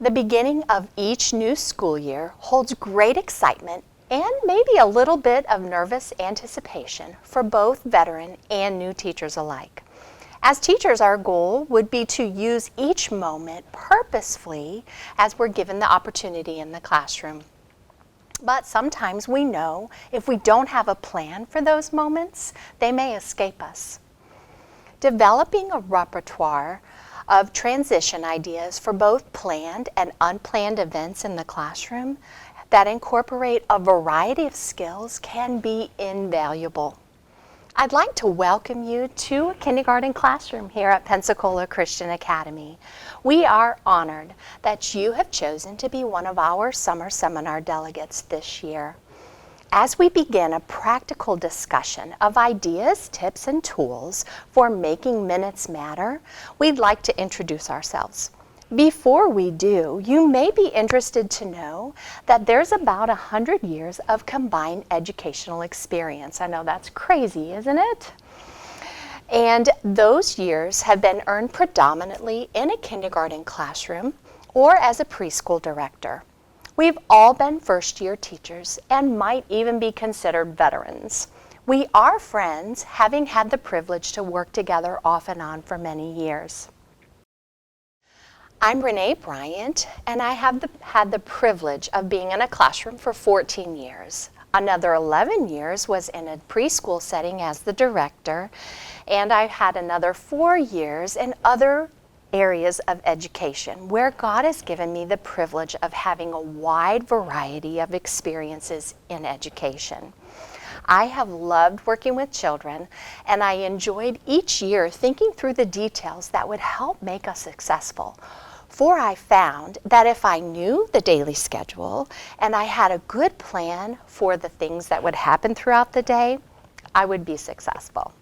The beginning of each new school year holds great excitement and maybe a little bit of nervous anticipation for both veteran and new teachers alike. As teachers, our goal would be to use each moment purposefully as we're given the opportunity in the classroom. But sometimes we know if we don't have a plan for those moments, they may escape us. Developing a repertoire of transition ideas for both planned and unplanned events in the classroom that incorporate a variety of skills can be invaluable. I'd like to welcome you to a kindergarten classroom here at Pensacola Christian Academy. We are honored that you have chosen to be one of our summer seminar delegates this year. As we begin a practical discussion of ideas, tips, and tools for making minutes matter, we'd like to introduce ourselves. Before we do, you may be interested to know that there's about 100 years of combined educational experience. I know that's crazy, isn't it? And those years have been earned predominantly in a kindergarten classroom or as a preschool director. We've all been first-year teachers and might even be considered veterans. We are friends, having had the privilege to work together off and on for many years. I'm Renee Bryant, and I have had the privilege of being in a classroom for 14 years. Another 11 years was in a preschool setting as the director, and I've had another 4 years in other areas of education where God has given me the privilege of having a wide variety of experiences in education. I have loved working with children, and I enjoyed each year thinking through the details that would help make us successful. For I found that if I knew the daily schedule and I had a good plan for the things that would happen throughout the day, I would be successful.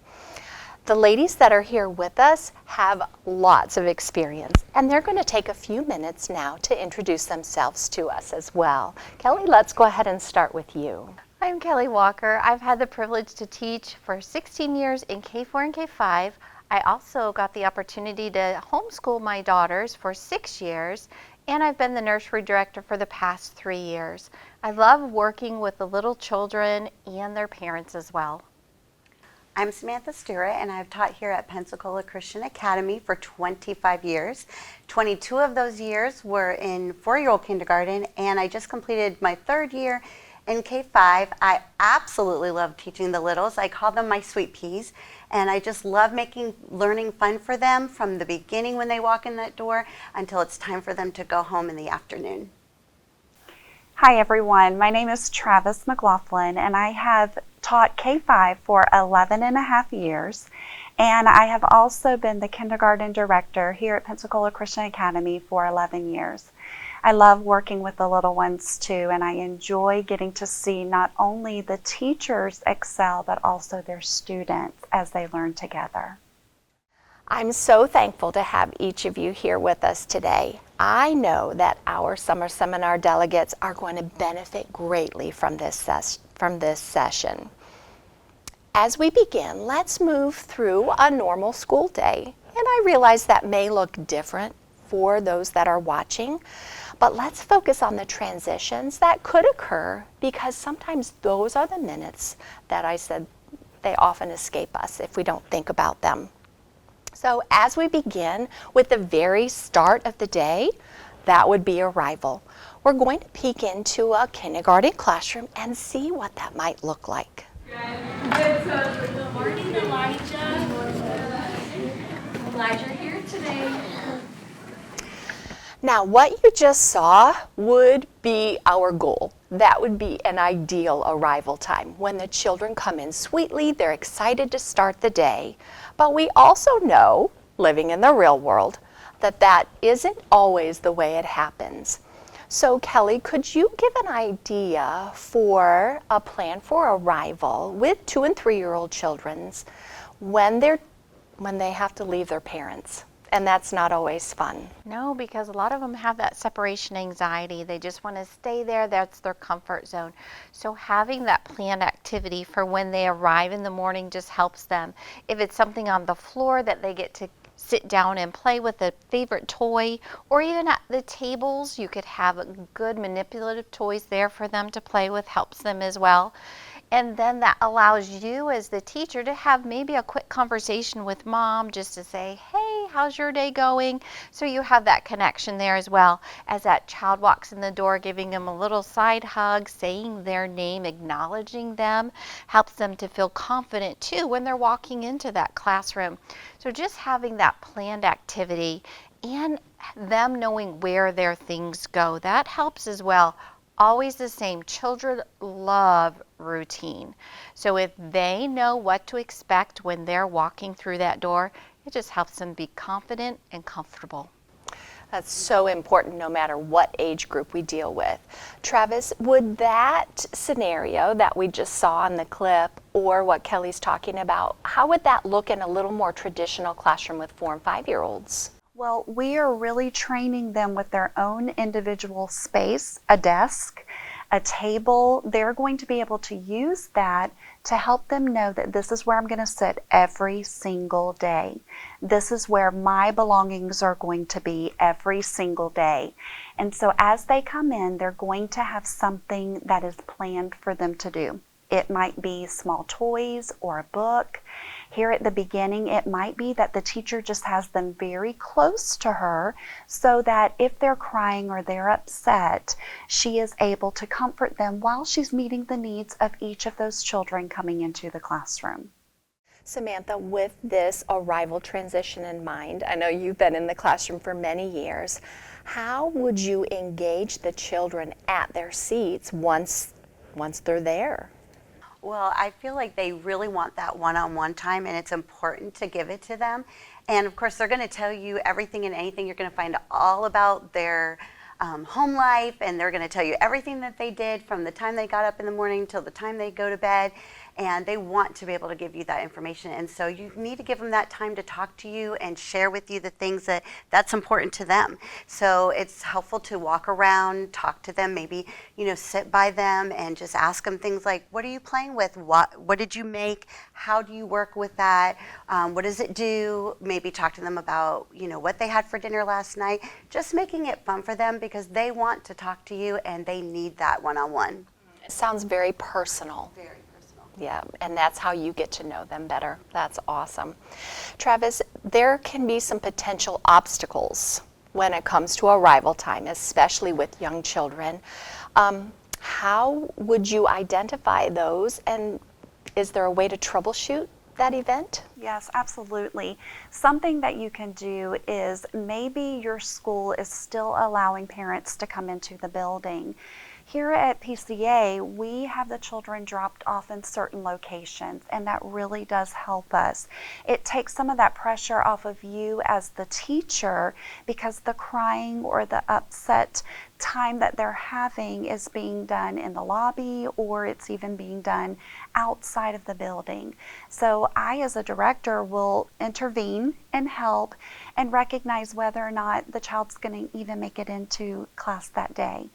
The ladies that are here with us have lots of experience, and they're going to take a few minutes now to introduce themselves to us as well. Kelly, let's go ahead and start with you. I'm Kelly Walker. I've had the privilege to teach for 16 years in K4 and K5. I also got the opportunity to homeschool my daughters for 6 years, and I've been the nursery director for the past 3 years. I love working with the little children and their parents as well. I'm Samantha Stewart, and I've taught here at Pensacola Christian Academy for 25 years. 22 of those years were in 4-year-old kindergarten, and I just completed my 3rd year in K5. I absolutely love teaching the littles. I call them my sweet peas, and I just love making learning fun for them from the beginning when they walk in that door until it's time for them to go home in the afternoon. Hi everyone, my name is Travis McLaughlin, and I have taught K5 for 11 and a half years, and I have also been the kindergarten director here at Pensacola Christian Academy for 11 years. I love working with the little ones too, and I enjoy getting to see not only the teachers excel, but also their students as they learn together. I'm so thankful to have each of you here with us today. I know that our summer seminar delegates are going to benefit greatly from this session. As we begin, let's move through a normal school day. And I realize that may look different for those that are watching, but let's focus on the transitions that could occur, because sometimes those are the minutes that I said they often escape us if we don't think about them. So as we begin with the very start of the day, that would be arrival. We're going to peek into a kindergarten classroom and see what that might look like. Good morning, Elijah. Elijah here today. Now, what you just saw would be our goal. That would be an ideal arrival time. When the children come in sweetly, they're excited to start the day. But we also know, living in the real world, that that isn't always the way it happens. So Kelly, could you give an idea for a plan for arrival with 2- and 3-year-old children when they have to leave their parents? And that's not always fun. No, because a lot of them have that separation anxiety. They just want to stay there. That's their comfort zone. So having that planned activity for when they arrive in the morning just helps them. If it's something on the floor that they get to sit down and play with a favorite toy, or even at the tables, you could have good manipulative toys there for them to play with, helps them as well. And then that allows you as the teacher to have maybe a quick conversation with mom just to say, hey, how's your day going? So you have that connection there as well. As that child walks in the door, giving them a little side hug, saying their name, acknowledging them, helps them to feel confident too when they're walking into that classroom. So just having that planned activity and them knowing where their things go, that helps as well. Always the same. Children love routine. So if they know what to expect when they're walking through that door, it just helps them be confident and comfortable. That's so important no matter what age group we deal with. Travis, would that scenario that we just saw in the clip or what Kelly's talking about, how would that look in a little more traditional classroom with 4- and 5-year-olds? Well, we are really training them with their own individual space, a desk, a table. They're going to be able to use that to help them know that this is where I'm going to sit every single day. This is where my belongings are going to be every single day. And so as they come in, they're going to have something that is planned for them to do. It might be small toys or a book. Here at the beginning, it might be that the teacher just has them very close to her so that if they're crying or they're upset, she is able to comfort them while she's meeting the needs of each of those children coming into the classroom. Samantha, with this arrival transition in mind, I know you've been in the classroom for many years. How would you engage the children at their seats once they're there? Well, I feel like they really want that one-on-one time, and it's important to give it to them. And of course, they're going to tell you everything and anything. You're going to find all about their home life, and they're going to tell you everything that they did from the time they got up in the morning till the time they go to bed. And they want to be able to give you that information. And so you need to give them that time to talk to you and share with you the things that's important to them. So it's helpful to walk around, talk to them, maybe, sit by them and just ask them things like, what are you playing with? What did you make? How do you work with that? What does it do? Maybe talk to them about, what they had for dinner last night. Just making it fun for them because they want to talk to you and they need that one-on-one. It sounds very personal. Very. Yeah, and that's how you get to know them better. That's awesome. Travis, there can be some potential obstacles when it comes to arrival time, especially with young children. How would you identify those, and is there a way to troubleshoot that event? Yes, absolutely. Something that you can do is maybe your school is still allowing parents to come into the building. Here at PCA, we have the children dropped off in certain locations, and that really does help us. It takes some of that pressure off of you as the teacher because the crying or the upset time that they're having is being done in the lobby or it's even being done outside of the building. So I, as a director, will intervene and help and recognize whether or not the child's going to even make it into class that day.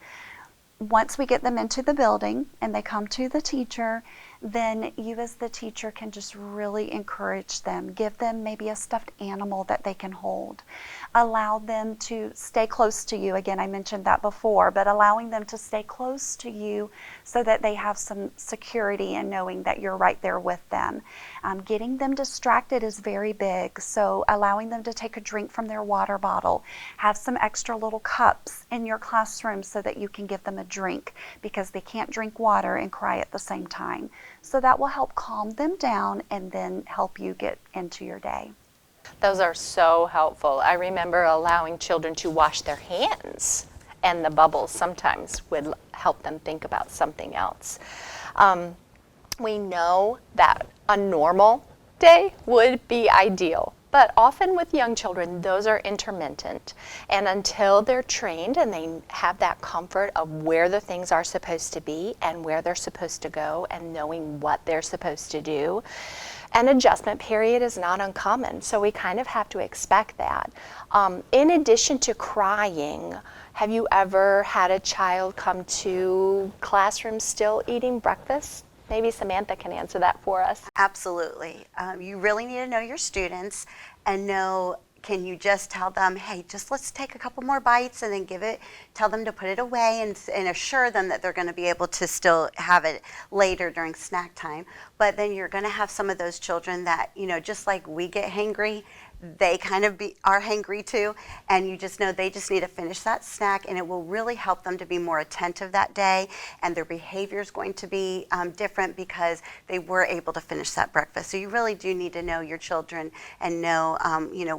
Once we get them into the building and they come to the teacher, then you as the teacher can just really encourage them. Give them maybe a stuffed animal that they can hold. Allow them to stay close to you. Again, I mentioned that before, but allowing them to stay close to you so that they have some security in knowing that you're right there with them. Getting them distracted is very big, so allowing them to take a drink from their water bottle. Have some extra little cups in your classroom so that you can give them a drink because they can't drink water and cry at the same time. So that will help calm them down and then help you get into your day. Those are so helpful. I remember allowing children to wash their hands, and the bubbles sometimes would help them think about something else. We know that a normal day would be ideal, but often with young children, those are intermittent. And until they're trained and they have that comfort of where the things are supposed to be and where they're supposed to go and knowing what they're supposed to do, an adjustment period is not uncommon, so we kind of have to expect that. In addition to crying, have you ever had a child come to classroom still eating breakfast? Maybe Samantha can answer that for us. Absolutely. You really need to know your students and know can you just tell them, hey, just let's take a couple more bites and then tell them to put it away and assure them that they're going to be able to still have it later during snack time. But then you're going to have some of those children that, just like we get hangry, they kind of are hangry too, and you just know they just need to finish that snack, and it will really help them to be more attentive that day, and their behavior is going to be different because they were able to finish that breakfast. So you really do need to know your children and know,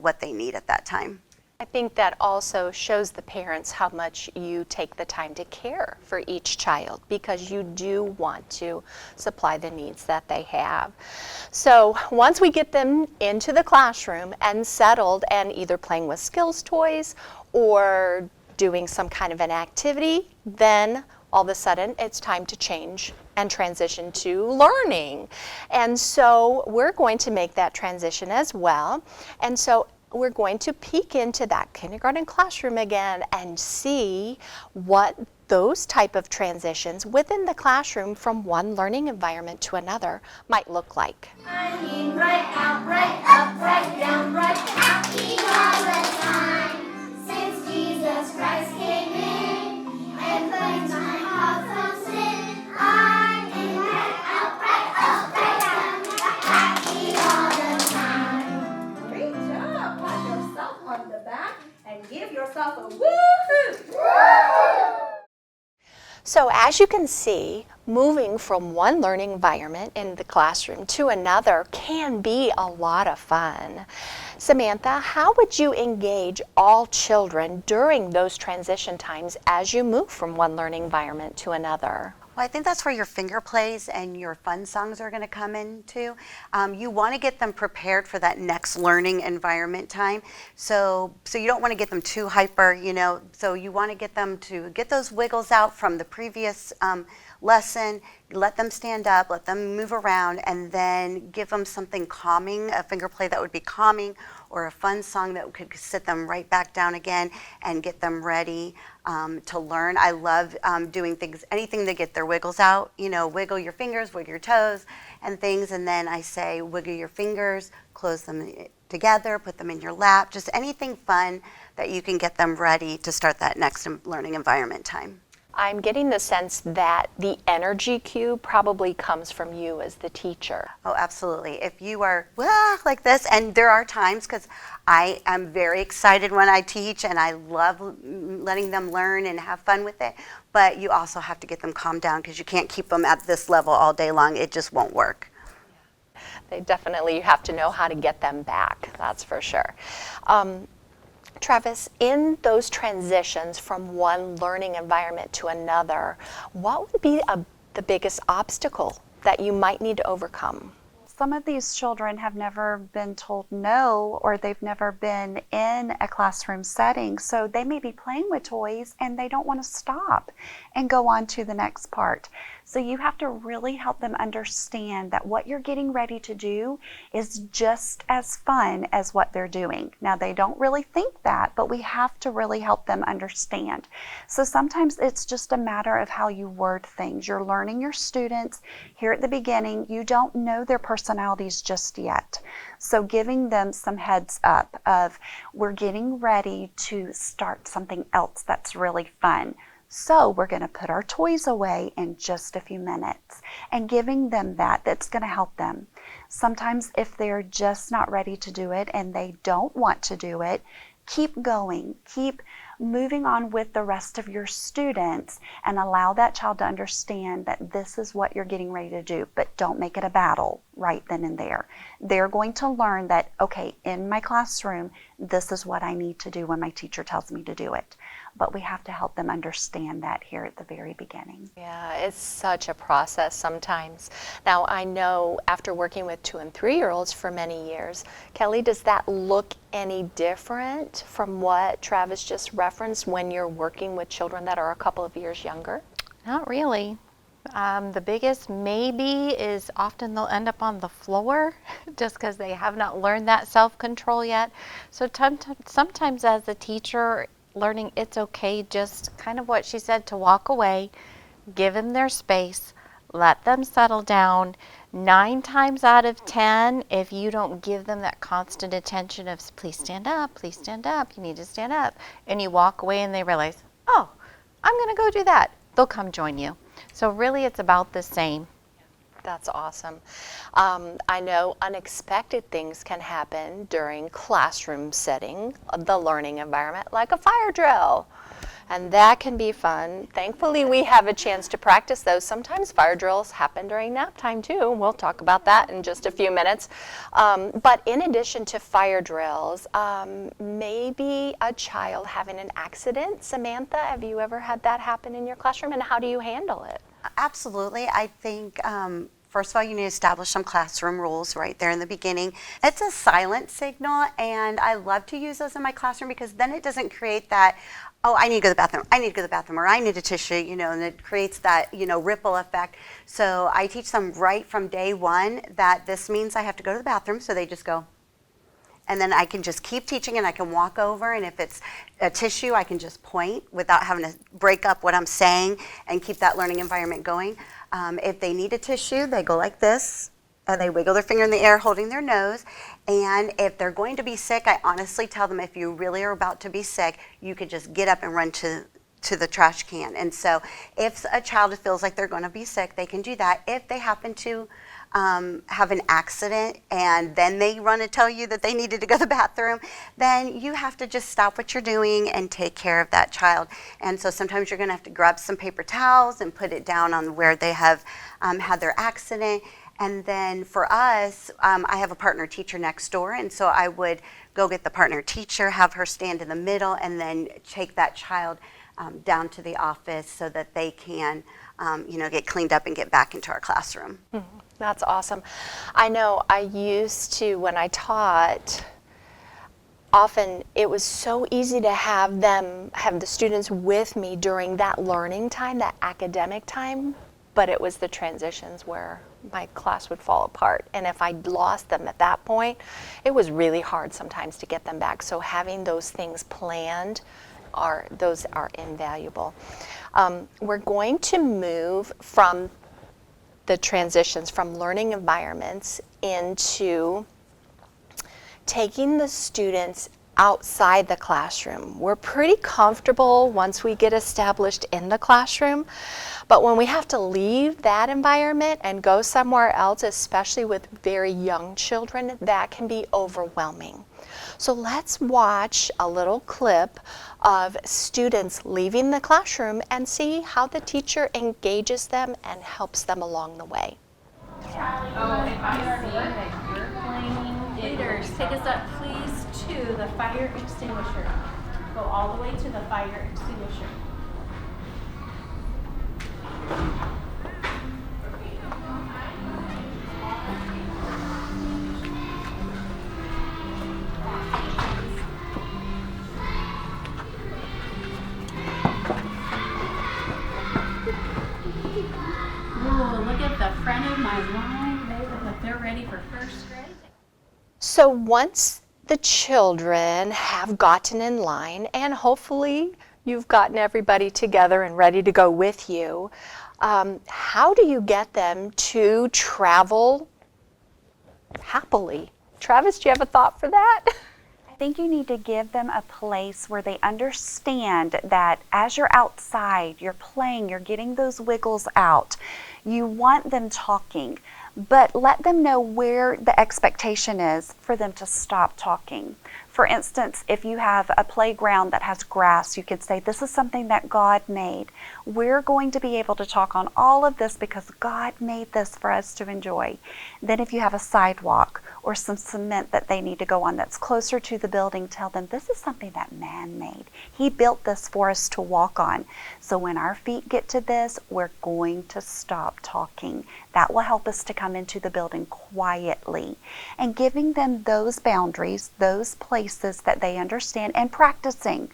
what they need at that time. I think that also shows the parents how much you take the time to care for each child, because you do want to supply the needs that they have. So once we get them into the classroom and settled and either playing with skills toys or doing some kind of an activity, then all of a sudden it's time to change and transition to learning. And so we're going to make that transition as well. And so we're going to peek into that kindergarten classroom again and see what those type of transitions within the classroom from one learning environment to another might look like. I mean, right out, right up, right down, right happy all the time. Since Jesus Christ came in and cleansed my heart from sin, I mean, right out, right up, right down, right happy all the time. Great job. Pat yourself on the back and give yourself a woohoo. So as you can see, moving from one learning environment in the classroom to another can be a lot of fun. Samantha, how would you engage all children during those transition times as you move from one learning environment to another? Well, I think that's where your finger plays and your fun songs are going to come into. You want to get them prepared for that next learning environment time. So you don't want to get them too hyper, So you want to get them to get those wiggles out from the previous lesson, let them stand up, let them move around, and then give them something calming, a finger play that would be calming, or a fun song that could sit them right back down again and get them ready to learn. I love doing anything to get their wiggles out, wiggle your fingers, wiggle your toes and things, and then I say wiggle your fingers, close them together, put them in your lap, just anything fun that you can get them ready to start that next learning environment time. I'm getting the sense that the energy cue probably comes from you as the teacher. Oh, absolutely. If you are like this, and there are times, because I am very excited when I teach and I love letting them learn and have fun with it, but you also have to get them calmed down because you can't keep them at this level all day long. It just won't work. You have to know how to get them back, that's for sure. Travis, in those transitions from one learning environment to another, what would be the biggest obstacle that you might need to overcome? Some of these children have never been told no, or they've never been in a classroom setting, so they may be playing with toys and they don't want to stop and go on to the next part. So you have to really help them understand that what you're getting ready to do is just as fun as what they're doing. Now, they don't really think that, but we have to really help them understand. So sometimes it's just a matter of how you word things. You're learning your students here at the beginning. You don't know their personalities just yet. So giving them some heads up of, we're getting ready to start something else that's really fun. So we're going to put our toys away in just a few minutes, and giving them that's going to help them. Sometimes if they're just not ready to do it and they don't want to do it, keep going, keep moving on with the rest of your students, and allow that child to understand that this is what you're getting ready to do, but don't make it a battle right then and there. They're going to learn that, okay, in my classroom, this is what I need to do when my teacher tells me to do it. But we have to help them understand that here at the very beginning. Yeah, it's such a process sometimes. Now, I know after working with 2- and 3-year-olds for many years, Kelly, does that look any different from what Travis just referenced when you're working with children that are a couple of years younger? Not really. The biggest maybe is often they'll end up on the floor just because they have not learned that self-control yet. So sometimes as a teacher, learning it's okay, just kind of what she said, to walk away, give them their space, let them settle down, 9 times out of 10, if you don't give them that constant attention of please stand up, you need to stand up, and you walk away and they realize, oh, I'm going to go do that, they'll come join you. So really it's about the same. That's awesome. I know unexpected things can happen during classroom setting, the learning environment, like a fire drill. And that can be fun. Thankfully, we have a chance to practice those. Sometimes fire drills happen during nap time too. We'll talk about that in just a few minutes. But in addition to fire drills, maybe a child having an accident. Samantha, have you ever had that happen in your classroom, and how do you handle it? Absolutely. I think, first of all, you need to establish some classroom rules right there in the beginning. It's a silent signal, and I love to use those in my classroom because then it doesn't create that, oh, I need to go to the bathroom, I need to go to the bathroom, or I need a tissue, and it creates that, ripple effect. So I teach them right from day one that this means I have to go to the bathroom, so they just go. And then I can just keep teaching, and I can walk over, and if it's a tissue, I can just point without having to break up what I'm saying and keep that learning environment going. If they need a tissue, they go like this, and they wiggle their finger in the air holding their nose. And if they're going to be sick, I honestly tell them, if you really are about to be sick, you could just get up and run to the trash can. And so if a child feels like they're going to be sick, they can do that. If they happen to have an accident and then they run and tell you that they needed to go to the bathroom, then you have to just stop what you're doing and take care of that child. And so sometimes you're going to have to grab some paper towels and put it down on where they have had their accident. And then for us, I have a partner teacher next door, and so I would go get the partner teacher, have her stand in the middle, and then take that child down to the office so that they can get cleaned up and get back into our classroom. Mm-hmm. That's awesome. I know I used to, when I taught, often it was so easy to have the students with me during that learning time, that academic time, but it was the transitions where my class would fall apart. And if I lost them at that point, it was really hard sometimes to get them back. So having those things planned, those are invaluable. We're going to move from the transitions from learning environments into taking the students outside the classroom. We're pretty comfortable once we get established in the classroom, but when we have to leave that environment and go somewhere else, especially with very young children, that can be overwhelming. So let's watch a little clip of students leaving the classroom and see how the teacher engages them and helps them along the way. Leaders, take us up please to the fire extinguisher. Go all the way to the fire extinguisher. Ooh, look at the front of my line. They look like they're ready for first grade. So once the children have gotten in line, and hopefully you've gotten everybody together and ready to go with you, how do you get them to travel happily? Travis, do you have a thought for that? I think you need to give them a place where they understand that as you're outside, you're playing, you're getting those wiggles out. You want them talking, but let them know where the expectation is for them to stop talking. For instance, if you have a playground that has grass, you could say, this is something that God made. We're going to be able to talk on all of this because God made this for us to enjoy. Then if you have a sidewalk or some cement that they need to go on that's closer to the building, tell them this is something that man made. He built this for us to walk on. So when our feet get to this, we're going to stop talking. That will help us to come into the building quietly. And giving them those boundaries, those places that they understand, and practicing.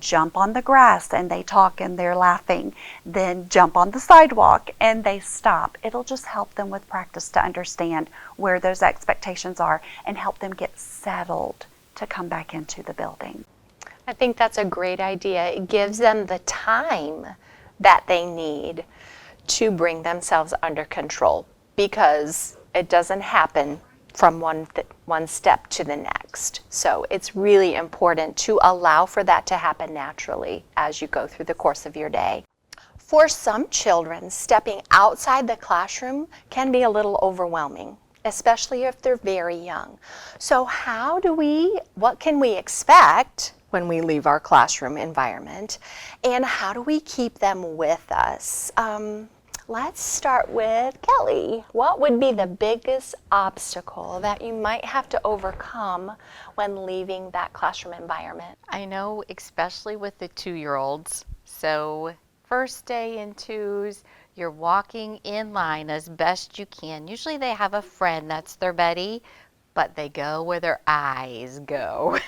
Jump on the grass and they talk and they're laughing. Then jump on the sidewalk and they stop. It'll just help them with practice to understand where those expectations are and help them get settled to come back into the building. I think that's a great idea. It gives them the time that they need to bring themselves under control. because it doesn't happen from one step to the next. So it's really important to allow for that to happen naturally as you go through the course of your day. For some children, stepping outside the classroom can be a little overwhelming, especially if they're very young. So what can we expect when we leave our classroom environment, and how do we keep them with us? Let's start with Kelly. What would be the biggest obstacle that you might have to overcome when leaving that classroom environment? I know, especially with the 2-year-olds. So first day in 2s, you're walking in line as best you can. Usually they have a friend that's their buddy, but they go where their eyes go.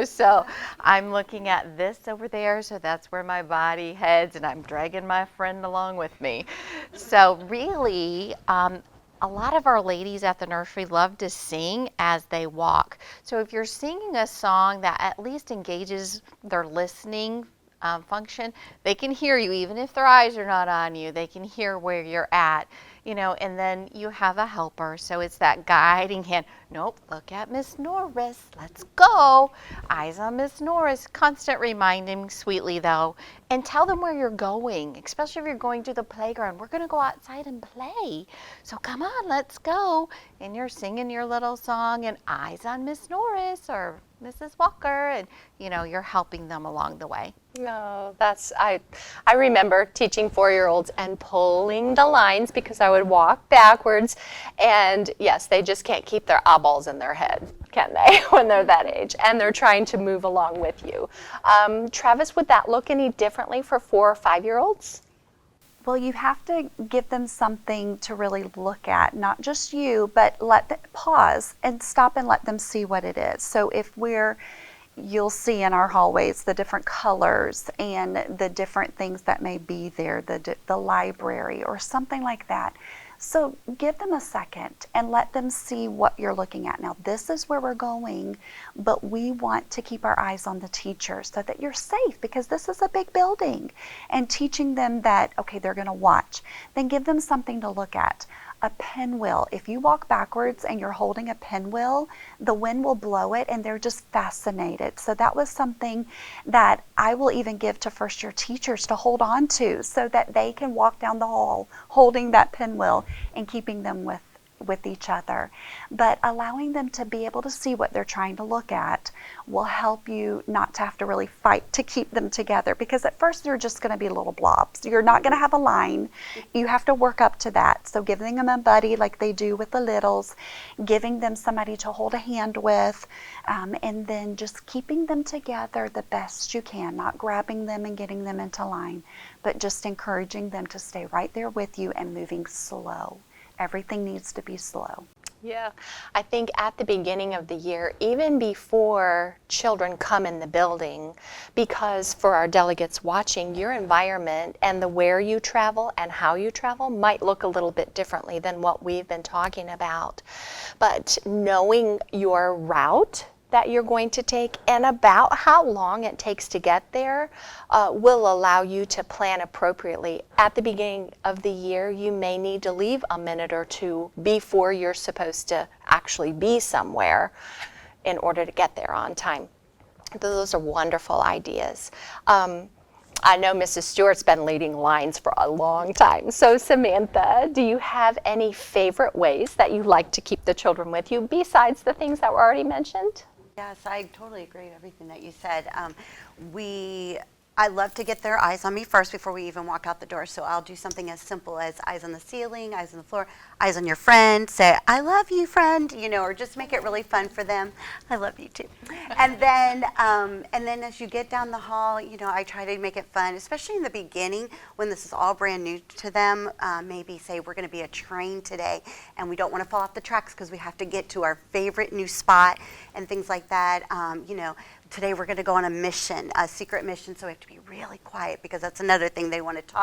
So I'm looking at this over there, so that's where my body heads, and I'm dragging my friend along with me. So really, a lot of our ladies at the nursery love to sing as they walk. So if you're singing a song that at least engages their listening function, they can hear you even if their eyes are not on you. They can hear where you're at, and then you have a helper. So it's that guiding hand. Nope, look at Miss Norris. Let's go. Eyes on Miss Norris. Constant reminding sweetly though, and tell them where you're going, especially if you're going to the playground. We're going to go outside and play. So come on, let's go. And you're singing your little song and eyes on Miss Norris or Mrs. Walker, and you're helping them along the way. No, I remember teaching 4-year-olds and pulling the lines because I would walk backwards, and yes, they just can't keep their eyeballs in their head, can they, when they're that age, and they're trying to move along with you. Travis, would that look any differently for 4 or 5-year-olds? Well, you have to give them something to really look at, not just you, but pause and stop and let them see what it is. So you'll see in our hallways the different colors and the different things that may be there, the library or something like that. So give them a second and let them see what you're looking at. Now, this is where we're going, but we want to keep our eyes on the teacher so that you're safe, because this is a big building. And teaching them that, okay, they're going to watch. Then give them something to look at. A pinwheel. If you walk backwards and you're holding a pinwheel, the wind will blow it and they're just fascinated. So that was something that I will even give to first-year teachers to hold on to so that they can walk down the hall holding that pinwheel and keeping them with each other. But allowing them to be able to see what they're trying to look at will help you not to have to really fight to keep them together, because at first they're just going to be little blobs. You're not going to have a line. You have to work up to that. So giving them a buddy like they do with the littles, giving them somebody to hold a hand with, and then just keeping them together the best you can, not grabbing them and getting them into line, but just encouraging them to stay right there with you and moving slow. Everything needs to be slow. Yeah, I think at the beginning of the year, even before children come in the building, because for our delegates watching, your environment and the where you travel and how you travel might look a little bit differently than what we've been talking about. But knowing your route that you're going to take and about how long it takes to get there will allow you to plan appropriately. At the beginning of the year, you may need to leave a minute or two before you're supposed to actually be somewhere in order to get there on time. Those are wonderful ideas. I know Mrs. Stewart's been leading lines for a long time. So Samantha, do you have any favorite ways that you like to keep the children with you besides the things that were already mentioned? Yes, I totally agree with everything that you said. I love to get their eyes on me first before we even walk out the door. So I'll do something as simple as eyes on the ceiling, eyes on the floor, eyes on your friend. Say, I love you, friend, or just make it really fun for them. I love you too. And then as you get down the hall, I try to make it fun, especially in the beginning when this is all brand new to them. Maybe say we're going to be a train today and we don't want to fall off the tracks because we have to get to our favorite new spot and things like that. today we're going to go on a mission, a secret mission, so we have to be really quiet because that's another thing. They want to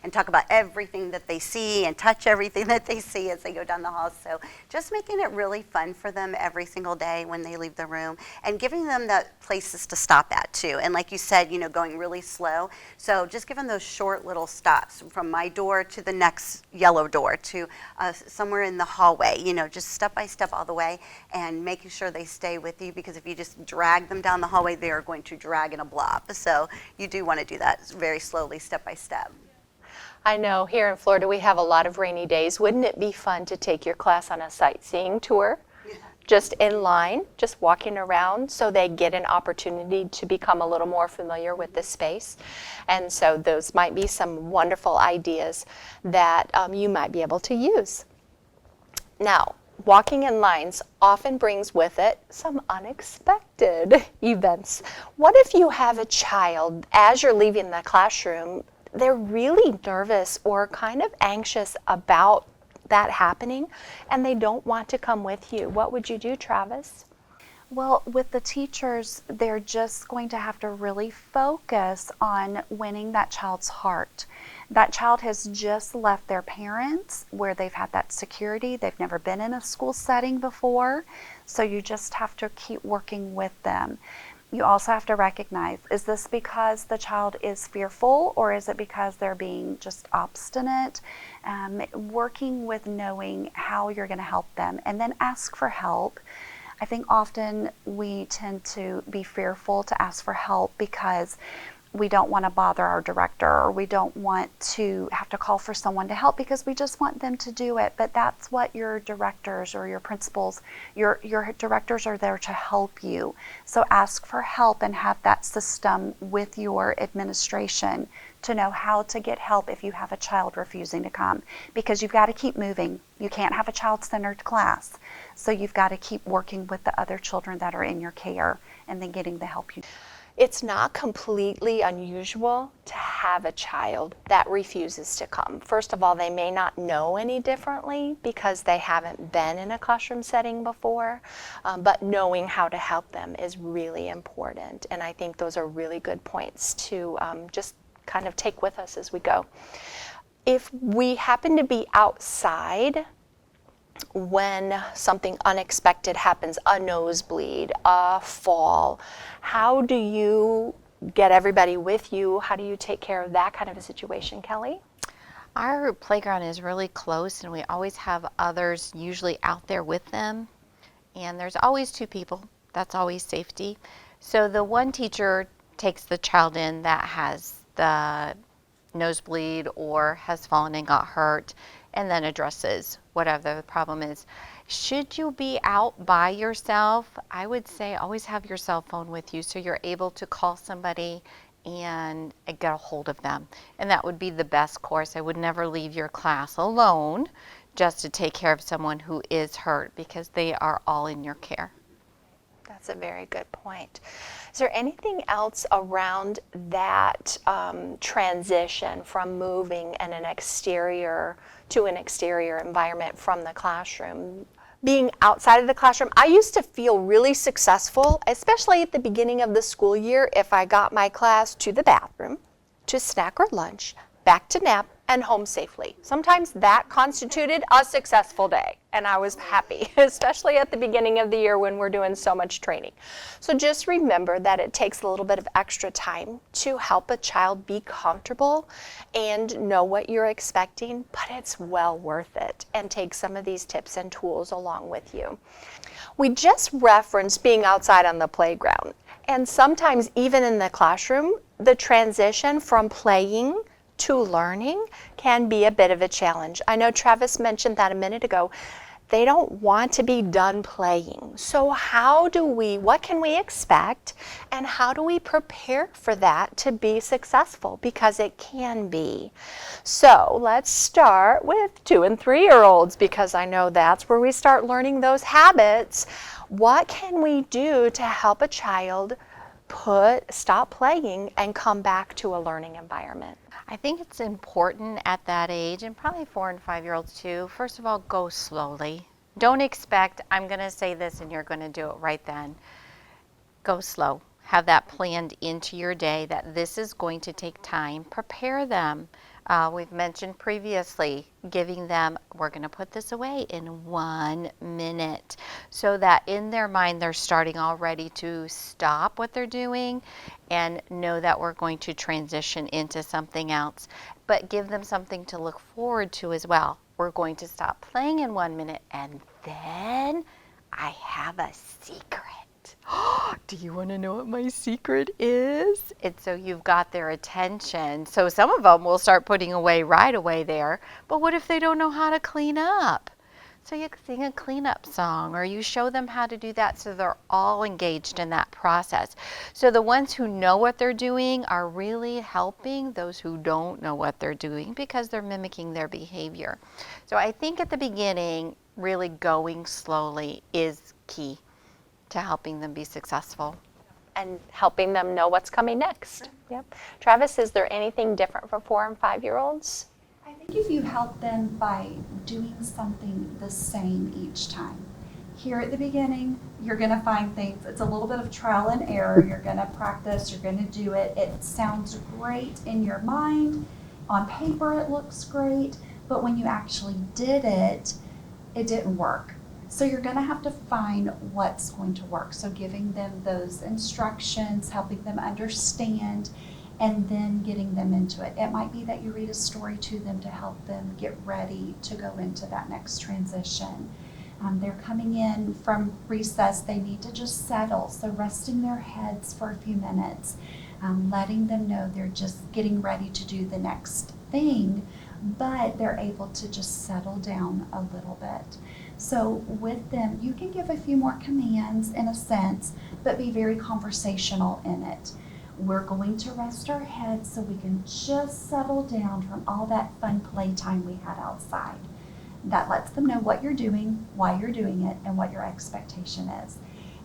talk about everything that they see and touch everything that they see as they go down the hall. So just making it really fun for them every single day when they leave the room, and giving them that places to stop at too. And like you said, going really slow. So just give them those short little stops from my door to the next yellow door to somewhere in the hallway, just step by step all the way, and making sure they stay with you, because if you just drag them down the hallway, they are going to drag in a blob. So you do want to do that very slowly, step by step. I know here in Florida we have a lot of rainy days. Wouldn't it be fun to take your class on a sightseeing tour? Just in line, just walking around, so they get an opportunity to become a little more familiar with the space. And so those might be some wonderful ideas that you might be able to use. Now, walking in lines often brings with it some unexpected events. What if you have a child, as you're leaving the classroom, they're really nervous or kind of anxious about that happening, and they don't want to come with you? What would you do, Travis? Well, with the teachers, they're just going to have to really focus on winning that child's heart. That child has just left their parents where they've had that security. They've never been in a school setting before, so you just have to keep working with them. You also have to recognize, is this because the child is fearful, or is it because they're being just obstinate? Working with knowing how you're going to help them, and then ask for help. I think often we tend to be fearful to ask for help because we don't want to bother our director, or we don't want to have to call for someone to help because we just want them to do it. But that's what your directors or your principals, your directors are there to help you. So ask for help and have that system with your administration to know how to get help if you have a child refusing to come, because you've got to keep moving. You can't have a child-centered class. So you've got to keep working with the other children that are in your care and then getting the help you need. It's not completely unusual to have a child that refuses to come. First of all, they may not know any differently because they haven't been in a classroom setting before, but knowing how to help them is really important. And I think those are really good points to just kind of take with us as we go. If we happen to be outside when something unexpected happens, a nosebleed, a fall, how do you get everybody with you? How do you take care of that kind of a situation, Kelly? Our playground is really close, and we always have others usually out there with them. And there's always two people. That's always safety. So the one teacher takes the child in that has the nosebleed or has fallen and got hurt, and then addresses whatever the problem is. Should you be out by yourself, I would say always have your cell phone with you so you're able to call somebody and get a hold of them. And that would be the best course. I would never leave your class alone just to take care of someone who is hurt, because they are all in your care. That's a very good point. Is there anything else around that transition from moving in an exterior to an exterior environment from the classroom? Being outside of the classroom, I used to feel really successful, especially at the beginning of the school year, if I got my class to the bathroom, to snack or lunch, back to nap, and home safely. Sometimes that constituted a successful day, and I was happy, especially at the beginning of the year when we're doing so much training. So just remember that it takes a little bit of extra time to help a child be comfortable and know what you're expecting, but it's well worth it, and take some of these tips and tools along with you. We just referenced being outside on the playground, and sometimes even in the classroom, the transition from playing to learning can be a bit of a challenge. I know Travis mentioned that a minute ago. They don't want to be done playing. So what can we expect, and how do we prepare for that to be successful? Because it can be. So let's start with 2- and 3-year-olds, because I know that's where we start learning those habits. What can we do to help a child stop playing and come back to a learning environment? I think it's important at that age, and probably 4- and 5-year-olds too, first of all, go slowly. Don't expect, I'm going to say this and you're going to do it right then. Go slow. have that planned into your day, that this is going to take time. Prepare them. We've mentioned previously giving them, we're going to put this away in 1 minute, so that in their mind they're starting already to stop what they're doing and know that we're going to transition into something else. But give them something to look forward to as well. We're going to stop playing in 1 minute, and then I have a secret. Do you want to know what my secret is? And so you've got their attention. So some of them will start putting away right away there. But what if they don't know how to clean up? So you sing a cleanup song, or you show them how to do that, so they're all engaged in that process. So the ones who know what they're doing are really helping those who don't know what they're doing, because they're mimicking their behavior. So I think at the beginning, really going slowly is key to helping them be successful. And helping them know what's coming next. Yep. Travis, is there anything different for 4 and 5-year-olds? I think if you help them by doing something the same each time. Here at the beginning, you're going to find things, it's a little bit of trial and error. You're going to practice, you're going to do it. It sounds great in your mind. On paper, it looks great. But when you actually did it, it didn't work. So you're going to have to find what's going to work. So giving them those instructions, helping them understand, and then getting them into it. It might be that you read a story to them to help them get ready to go into that next transition. They're coming in from recess. They need to just settle. So resting their heads for a few minutes, letting them know they're just getting ready to do the next thing, but they're able to just settle down a little bit. So with them, you can give a few more commands in a sense, but be very conversational in it. We're going to rest our heads so we can just settle down from all that fun playtime we had outside. That lets them know what you're doing, why you're doing it, and what your expectation is.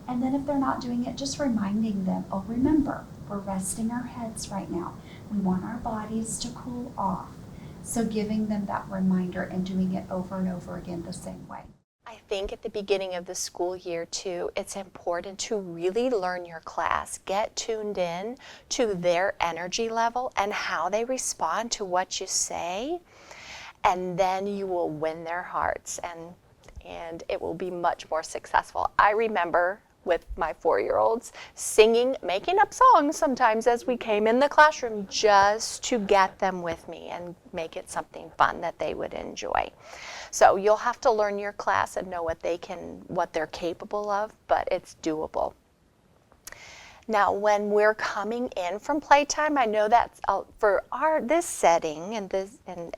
And then if they're not doing it, just reminding them, oh, remember, we're resting our heads right now. We want our bodies to cool off. So giving them that reminder and doing it over and over again the same way. I think at the beginning of the school year too, it's important to really learn your class, get tuned in to their energy level and how they respond to what you say, and then you will win their hearts, and it will be much more successful. I remember with my 4-year-olds singing, making up songs sometimes as we came in the classroom, just to get them with me and make it something fun that they would enjoy. So you'll have to learn your class and know what they're capable of, but it's doable. Now, when we're coming in from playtime, I know that's for this setting and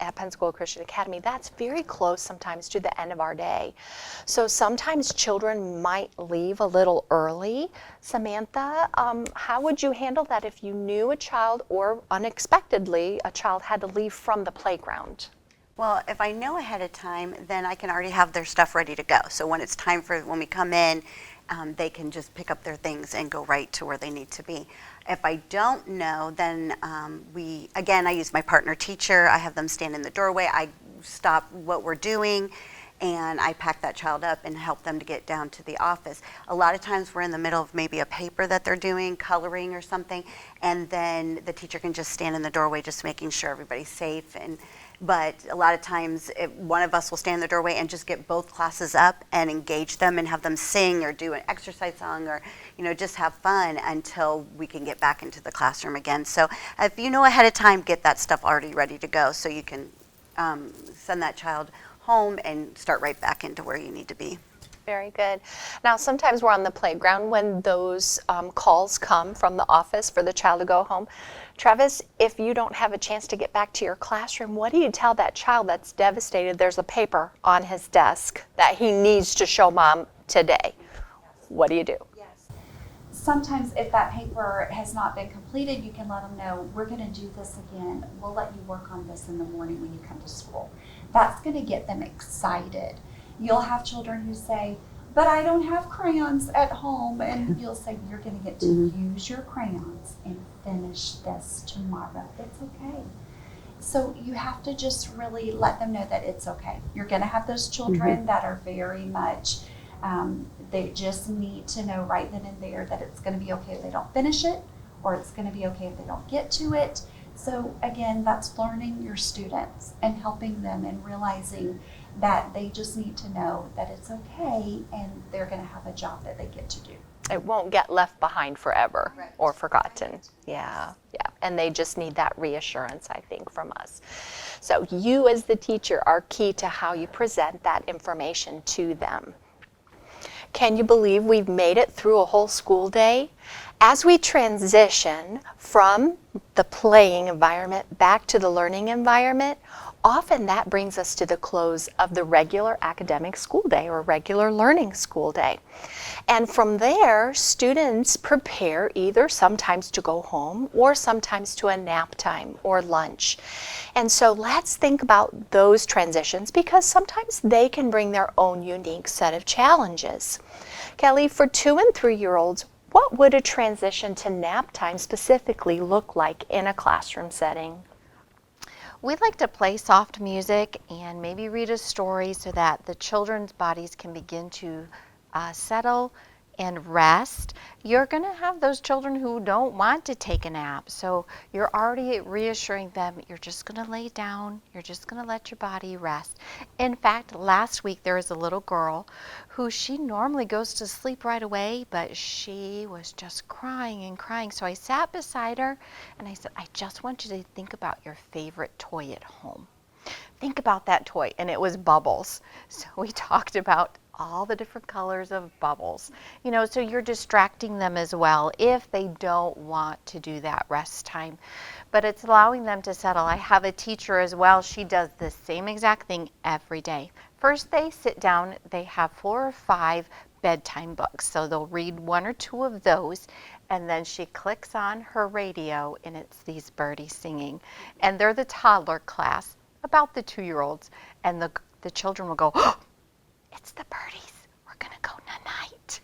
at Pensacola Christian Academy, that's very close sometimes to the end of our day. So sometimes children might leave a little early. Samantha, how would you handle that if you knew a child, or unexpectedly a child had to leave from the playground? Well, if I know ahead of time, then I can already have their stuff ready to go. So when it's time for when we come in, they can just pick up their things and go right to where they need to be. If I don't know, then I use my partner teacher. I have them stand in the doorway. I stop what we're doing, and I pack that child up and help them to get down to the office. A lot of times we're in the middle of maybe a paper that they're doing, coloring or something, and then the teacher can just stand in the doorway just making sure everybody's safe. But a lot of times one of us will stand in the doorway and just get both classes up and engage them and have them sing or do an exercise song, or just have fun until we can get back into the classroom again. So if you know ahead of time, get that stuff already ready to go so you can send that child home and start right back into where you need to be. Very good. Now, sometimes we're on the playground when those calls come from the office for the child to go home. Travis, if you don't have a chance to get back to your classroom, what do you tell that child that's devastated? There's a paper on his desk that he needs to show mom today. What do you do? Yes. Sometimes if that paper has not been completed, you can let them know, we're going to do this again. We'll let you work on this in the morning when you come to school. That's going to get them excited. You'll have children who say, but I don't have crayons at home. And you'll say, you're going to get to use your crayons and finish this tomorrow. It's okay. So you have to just really let them know that it's okay. You're going to have those children that are very much They just need to know right then and there that it's going to be okay if they don't finish it, or it's going to be okay if they don't get to it. So again, that's learning your students and helping them and realizing that they just need to know that it's okay and they're going to have a job that they get to do. It won't get left behind forever Right. or forgotten. Right. Yeah, yeah. And they just need that reassurance, I think, from us. So you as the teacher are key to how you present that information to them. Can you believe we've made it through a whole school day? As we transition from the playing environment back to the learning environment, often that brings us to the close of the regular academic school day or regular learning school day. And from there, students prepare either sometimes to go home or sometimes to a nap time or lunch. And so let's think about those transitions because sometimes they can bring their own unique set of challenges. Kelly, for 2 and 3-year-olds, what would a transition to nap time specifically look like in a classroom setting? We'd like to play soft music and maybe read a story so that the children's bodies can begin to settle and rest. You're going to have those children who don't want to take a nap, so you're already reassuring them you're just going to lay down, you're just going to let your body rest. In fact, last week there was a little girl who she normally goes to sleep right away, but she was just crying and crying. So I sat beside her and I said, I just want you to think about your favorite toy at home. Think about that toy, and it was bubbles. So we talked about all the different colors of bubbles. You know, so you're distracting them as well if they don't want to do that rest time. But it's allowing them to settle. I have a teacher as well. She does the same exact thing every day. First they sit down, they have 4 or 5 bedtime books. So they'll read 1 or 2 of those, and then she clicks on her radio and it's these birdies singing. And they're the toddler class, about the 2-year-olds, and the children will go, oh, it's the birdies. We're going to go night.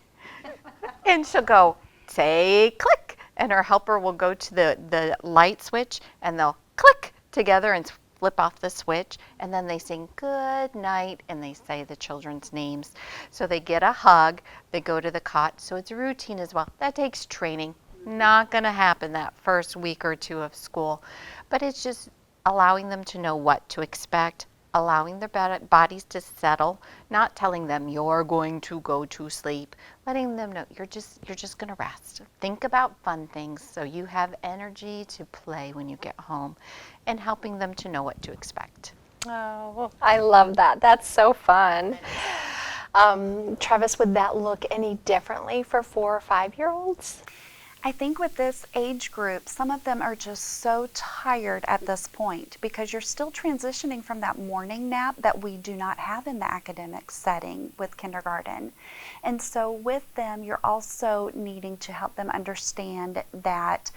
And she'll go, say click. And her helper will go to the light switch and they'll click together and flip off the switch. And then they sing good night and they say the children's names. So they get a hug. They go to the cot. So it's a routine as well. That takes training. Not going to happen that first week or 2 of school. But it's just allowing them to know what to expect, allowing their bodies to settle, not telling them you're going to go to sleep, letting them know you're just going to rest. Think about fun things so you have energy to play when you get home, and helping them to know what to expect. Oh, I love that. That's so fun. Travis, would that look any differently for 4 or 5-year-olds? I think with this age group, some of them are just so tired at this point because you're still transitioning from that morning nap that we do not have in the academic setting with kindergarten. And so with them, you're also needing to help them understand that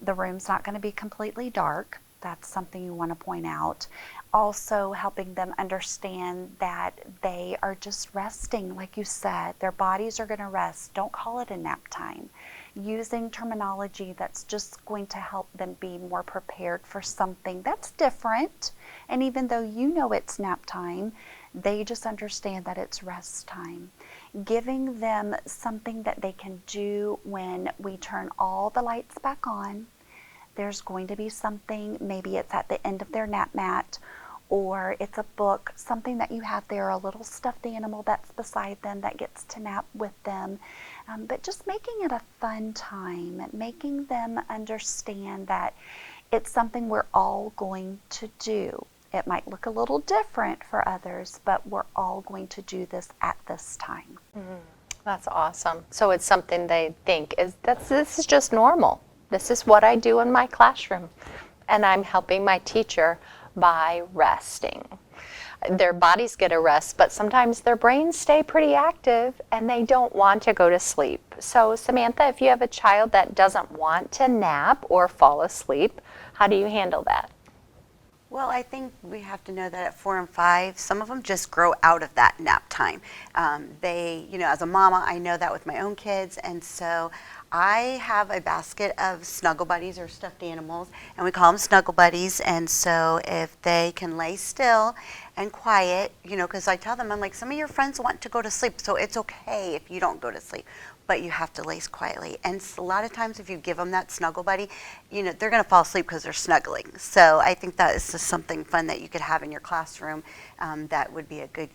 the room's not going to be completely dark. That's something you want to point out. Also helping them understand that they are just resting, like you said. Their bodies are going to rest. Don't call it a nap time. Using terminology that's just going to help them be more prepared for something that's different. And even though you know it's nap time, they just understand that it's rest time. Giving them something that they can do when we turn all the lights back on. There's going to be something, maybe it's at the end of their nap mat, or it's a book, something that you have there, a little stuffed animal that's beside them that gets to nap with them. But just making it a fun time, making them understand that it's something we're all going to do. It might look a little different for others, but we're all going to do this at this time. That's awesome. So it's something they think this is just normal. This is what I do in my classroom. And I'm helping my teacher by resting. Their bodies get a rest, but sometimes their brains stay pretty active and they don't want to go to sleep. So Samantha, if you have a child that doesn't want to nap or fall asleep, how do you handle that? Well, I think we have to know that at 4 and 5, some of them just grow out of that nap time. As a mama, I know that with my own kids, and so I have a basket of snuggle buddies or stuffed animals, and we call them snuggle buddies. And so if they can lay still and quiet, because I tell them, I'm like, some of your friends want to go to sleep, so it's okay if you don't go to sleep, but you have to lay quietly. And a lot of times if you give them that snuggle buddy, they're going to fall asleep because they're snuggling. So I think that is just something fun that you could have in your classroom that would be a good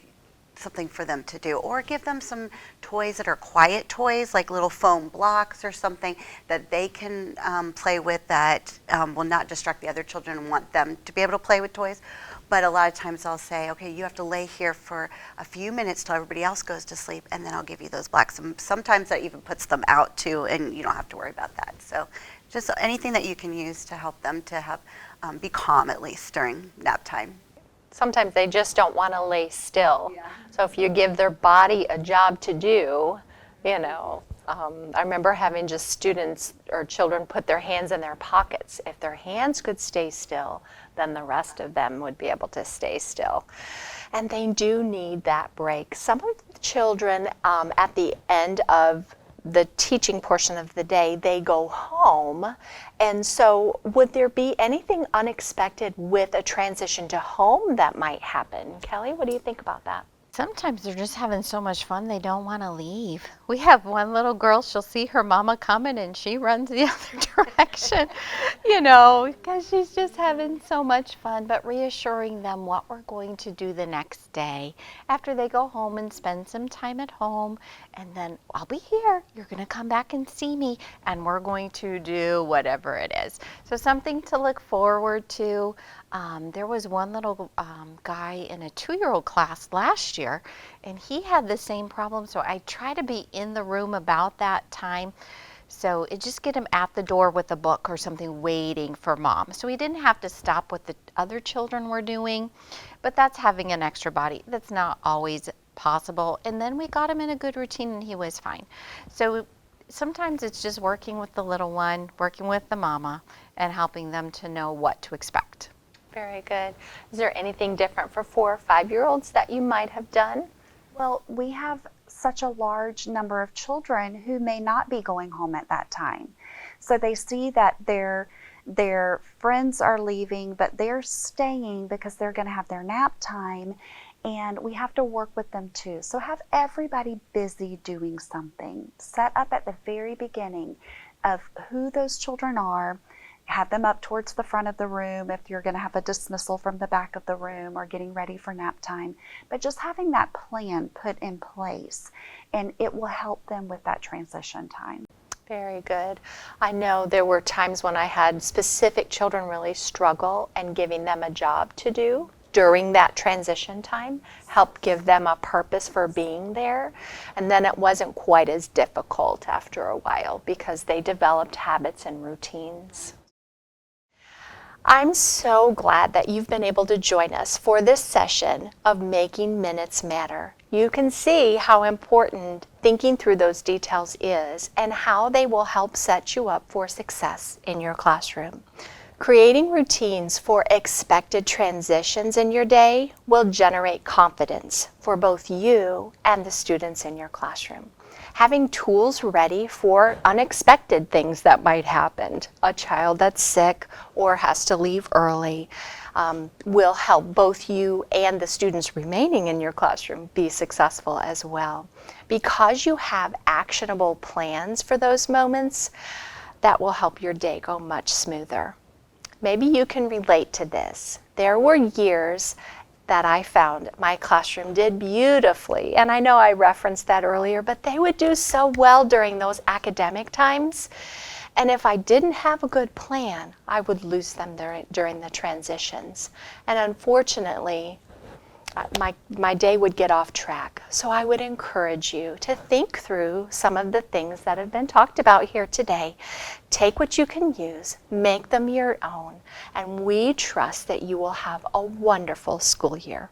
something for them to do. Or give them some toys that are quiet toys, like little foam blocks or something that they can play with that will not distract the other children and want them to be able to play with toys. But a lot of times I'll say, okay, you have to lay here for a few minutes till everybody else goes to sleep, and then I'll give you those blocks. And sometimes that even puts them out too, and you don't have to worry about that. So just anything that you can use to help them to have be calm at least during nap time. Sometimes they just don't want to lay still. Yeah. So if you give their body a job to do, I remember having just students or children put their hands in their pockets. If their hands could stay still, then the rest of them would be able to stay still. And they do need that break. Some of the children at the end of the teaching portion of the day, they go home. And so would there be anything unexpected with a transition to home that might happen? Kelly, what do you think about that? Sometimes they're just having so much fun they don't want to leave. We have one little girl, she'll see her mama coming and she runs the other direction, because she's just having so much fun. But reassuring them what we're going to do the next day after they go home and spend some time at home. And then I'll be here. You're going to come back and see me and we're going to do whatever it is. So something to look forward to. There was one little guy in a 2-year-old class last year, and he had the same problem. So I try to be in the room about that time. So it just get him at the door with a book or something waiting for mom. So he didn't have to stop what the other children were doing, but that's having an extra body. That's not always possible. And then we got him in a good routine and he was fine. So sometimes it's just working with the little one, working with the mama, and helping them to know what to expect. Very good. Is there anything different for 4 or 5-year-olds that you might have done? Well, we have such a large number of children who may not be going home at that time. So they see that their friends are leaving, but they're staying because they're going to have their nap time, and we have to work with them too. So have everybody busy doing something. Set up at the very beginning of who those children are. Have them up towards the front of the room if you're going to have a dismissal from the back of the room or getting ready for nap time. But just having that plan put in place, and it will help them with that transition time. Very good. I know there were times when I had specific children really struggle, and giving them a job to do during that transition time helped give them a purpose for being there. And then it wasn't quite as difficult after a while because they developed habits and routines. I'm so glad that you've been able to join us for this session of Making Minutes Matter. You can see how important thinking through those details is and how they will help set you up for success in your classroom. Creating routines for expected transitions in your day will generate confidence for both you and the students in your classroom. Having tools ready for unexpected things that might happen, a child that's sick or has to leave early, will help both you and the students remaining in your classroom be successful as well. Because you have actionable plans for those moments, that will help your day go much smoother. Maybe you can relate to this. There were years that I found my classroom did beautifully, and I know I referenced that earlier, but they would do so well during those academic times. And if I didn't have a good plan, I would lose them during the transitions. And unfortunately, my day would get off track. So I would encourage you to think through some of the things that have been talked about here today. Take what you can use, make them your own, and we trust that you will have a wonderful school year.